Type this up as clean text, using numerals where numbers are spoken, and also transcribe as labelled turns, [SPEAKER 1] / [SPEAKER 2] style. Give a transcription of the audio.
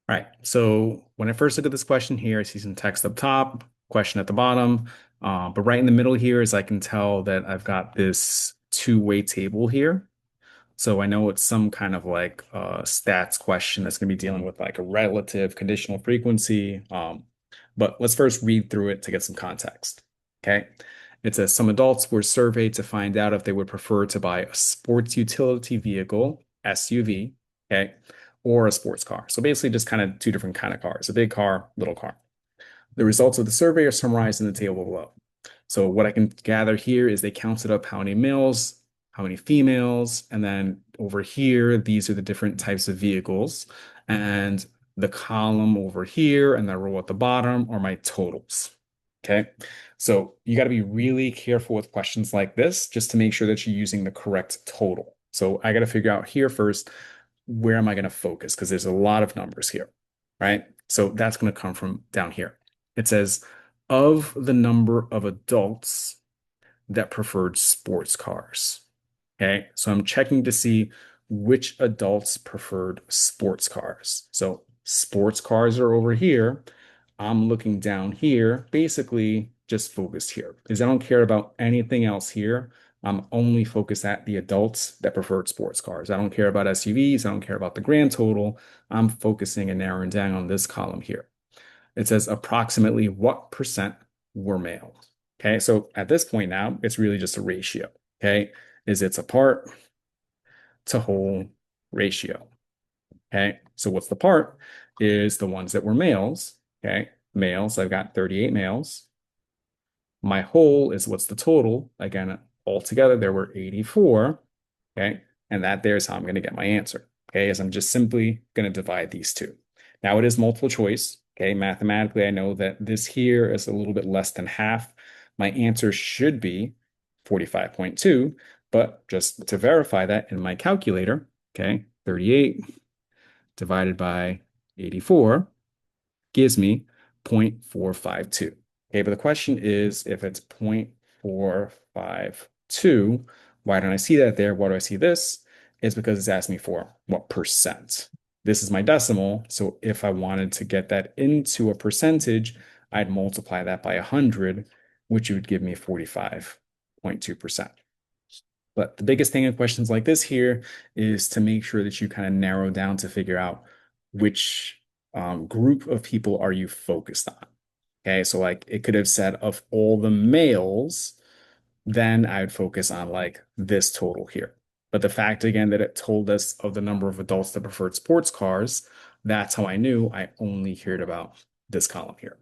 [SPEAKER 1] All right. So when I first look at this question here, I see some text up top, question at the bottom. But right in the middle here is I can tell that I've got this two-way table here. So I know it's some kind of like stats question that's going to be dealing with like a relative conditional frequency. But let's first read through it to get some context. Okay. It says some adults were surveyed to find out if they would prefer to buy a sports utility vehicle, SUV, okay, or a sports car. So basically just kind of two different kind of cars, a big car, little car. The results of the survey are summarized in the table below. So what I can gather here is they counted up how many males, how many females, and then over here, these are the different types of vehicles. And the column over here and the row at the bottom are my totals. Okay. So you got to be really careful with questions like this just to make sure that you're using the correct total. So I got to figure out here first, where am I going to focus? Because there's a lot of numbers here, right? So that's going to come from down here. It says, of the number of adults that preferred sports cars. Okay, so I'm checking to see which adults preferred sports cars. So sports cars are over here. I'm looking down here, basically just focused here because I don't care about anything else here. I'm only focused at the adults that preferred sports cars. I don't care about SUVs. I don't care about the grand total. I'm focusing and narrowing down on this column here. It says approximately what percent were male. Okay, so at this point now, it's really just a ratio. Okay, is it's a part to whole ratio. Okay, so what's the part is the ones that were males. Okay, males, I've got 38 males. My whole is what's the total? Again, altogether there were 84. Okay, and that there's how I'm going to get my answer. Okay, as I'm just simply going to divide these two. Now it is multiple choice. Okay, mathematically, I know that this here is a little bit less than half. My answer should be 45.2, but just to verify that in my calculator, okay, 38 divided by 84 gives me 0.452. Okay, but the question is if it's 0.452, why don't I see that there? Why do I see this? It's because it's asking me for what percent. This is my decimal, so if I wanted to get that into a percentage, I'd multiply that by 100, which would give me 45.2%. But the biggest thing in questions like this here is to make sure that you kind of narrow down to figure out which group of people are you focused on. Okay, so like it could have said of all the males, then I would focus on like this total here. But the fact again that it told us of the number of adults that preferred sports cars, that's how I knew I only cared about this column here.